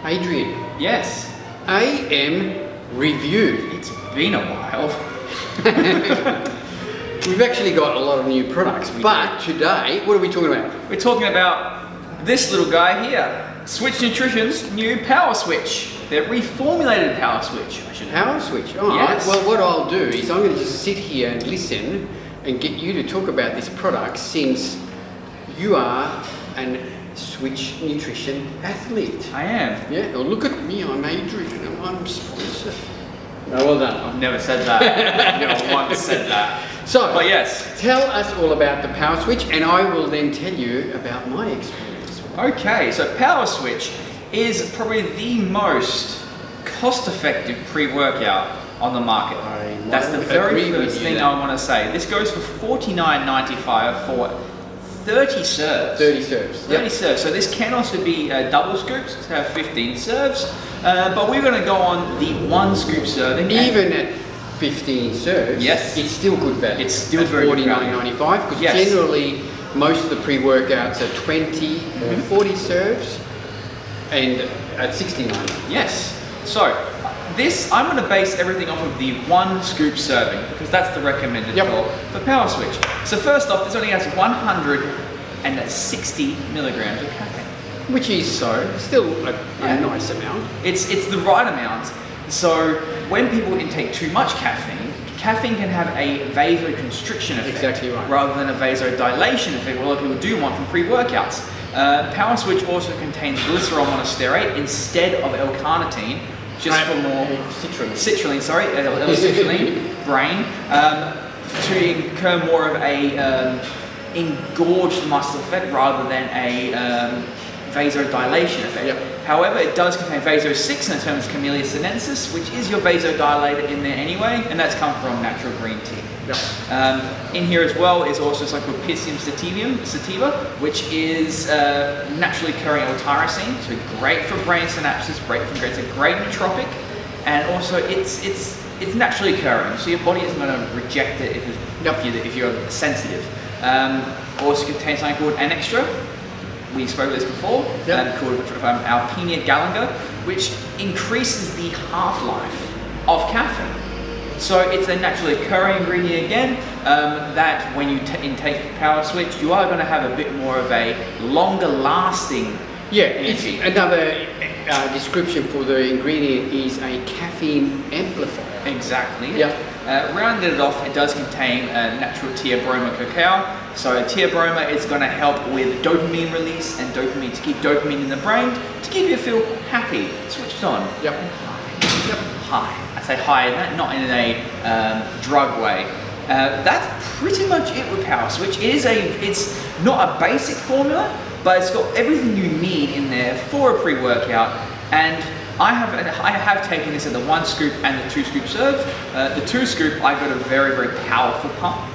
Adrian, Yes, AM review. it's been a while. We've actually got a lot of new products, but today, what are we talking about? We're talking about this little guy here, Switch Nutrition's new Power Switch. Their reformulated Power Switch, I should Power switch. All Yes. right. Well, what I'll do is I'm going to just sit here and listen and get you to talk about this product, since you are an Switch Nutrition athlete. I am. Yeah. Well, look at me. I'm Adrian, and I'm sponsored. No, well done. I've never said that. I've never once said that. So, But yes. tell us all about the Power Switch, and I will then tell you about my experience. Okay, so Power Switch is probably the most cost-effective pre-workout on the market. I That's the might very agree with first you thing there. I want to say. This goes for $49.95 for 30 serves. 30 serves. 30 serves. So this can also be double scoops to have 15 serves, but we're going to go on the one scoop serving. Even at 15 serves, Yes. it's still good value. It's still at very good value. $49.95, because Yes. generally most of the pre-workouts are 20 or 40 serves, and at $69. Yes. So this, I'm going to base everything off of the one scoop serving, because that's the recommended Yep. for Power Switch. So first off, this only has 160 milligrams of caffeine. Which is still a nice amount. It's the right amount. So when people intake too much caffeine, caffeine can have a vasoconstriction effect, Exactly right. rather than a vasodilation effect, what a lot of people do want from pre-workouts. Power Switch also contains glycerol monosterate instead of L-carnitine, just for more citrulline, sorry, L-citrulline, brain, to incur more of a engorged muscle effect rather than a vasodilation effect. Yep. However, it does contain vaso-6 in terms of Camellia sinensis, which is your vasodilator in there anyway, and that's come from natural green tea. Yep. In here as well is also something called Piscium sativa, which is naturally occurring L-tyrosine, so great for brain synapses, it's a great nootropic, and also it's naturally occurring, so your body isn't going to reject it if you're sensitive. Also contains something called an extra. We spoke of this before, called Alpinia galanga, which increases the half-life of caffeine. So it's a naturally occurring ingredient again, that when you intake Power Switch, you are going to have a bit more of a longer lasting energy. It's another description for the ingredient is a caffeine amplifier. Exactly. Yeah. Rounded it off, it does contain natural Theobroma cacao. So Theobroma is going to help with dopamine release and to keep dopamine in the brain, to keep you feel happy, switched on, Yep. high. I say high, not in a drug way. That's pretty much it with Power Switch. It's not a basic formula, but it's got everything you need in there for a pre-workout. And I have taken this in the one scoop and the two scoop serve. The two scoop, I got a very, very powerful pump.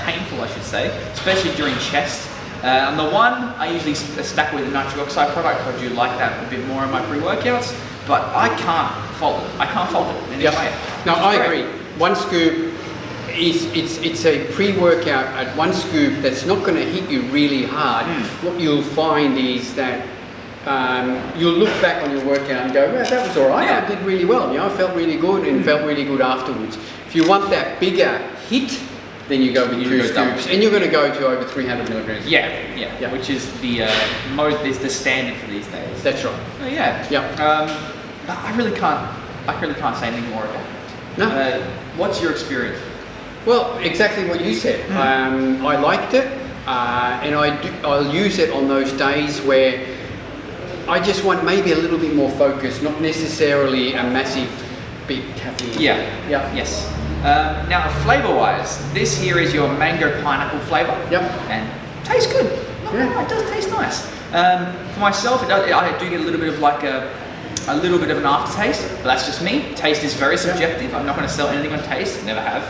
Painful, I should say, especially during chest. On the one, I usually stack with a nitric oxide product. I do like that a bit more in my pre-workouts, but I can't fault it. In any way. No, I agree. One scoop it's a pre-workout at one scoop that's not going to hit you really hard. What you'll find is that you'll look back on your workout and go, well, that was all right. Yeah. I did really well. I felt really good and felt really good afterwards. If you want that bigger hit, then you go with two scoops, and you're going to go to over 300 milligrams. Yeah, which is the the standard for these days. That's right. Oh, yeah. I really can't say anything more about it. No. What's your experience? Well, exactly what you said. I liked it, and I'll use it on those days where I just want maybe a little bit more focus, not necessarily a massive big caffeine. Yes. Now, flavor-wise, this here is your mango pineapple flavor. Yep. And tastes good. It does taste nice. For myself, I do get a little bit of a little bit of an aftertaste, but that's just me. Taste is very subjective. I'm not going to sell anything on taste. Never have,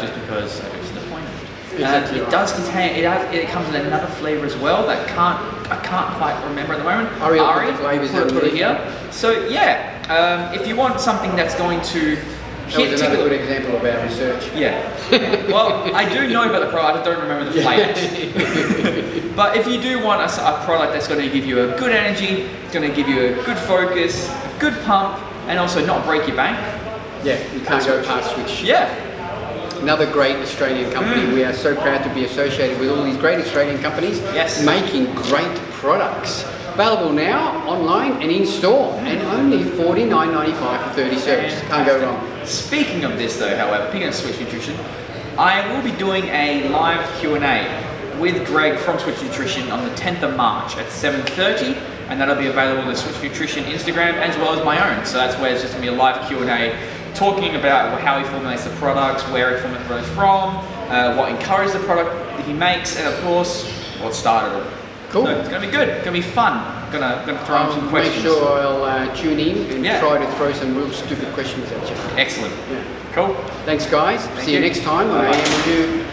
just because it's the point. Exactly it does contain. It comes with another flavor as well that I can't quite remember at the moment. Ari, flavors put it here. So yeah, if you want something that's going to That was another good example of our research. Yeah. Well, I do know about the product, I don't remember the flavors. But if you do want a product that's going to give you a good energy, it's going to give you a good focus, a good pump, and also not break your bank. Yeah, you can't go past Switch. Yeah. Another great Australian company. We are so proud to be associated with all these great Australian companies making great products. Available now, online and in store, and only $49.95 for 30 serves. Can't go wrong. Speaking of this though, however, speaking of Switch Nutrition, I will be doing a live Q&A with Greg from Switch Nutrition on the 10th of March at 7:30, and that'll be available on the Switch Nutrition Instagram as well as my own. So that's where it's just going to be a live Q&A talking about how he formulates the products, where he formulates the products from, what encourages the product that he makes, and of course, what started it. Cool. So it's going to be good. It's going to be fun. Gonna throw in some questions. Make sure I'll tune in and try to throw some real stupid questions at you. Excellent. Yeah. Cool. Thanks, guys. See you next time. I am with you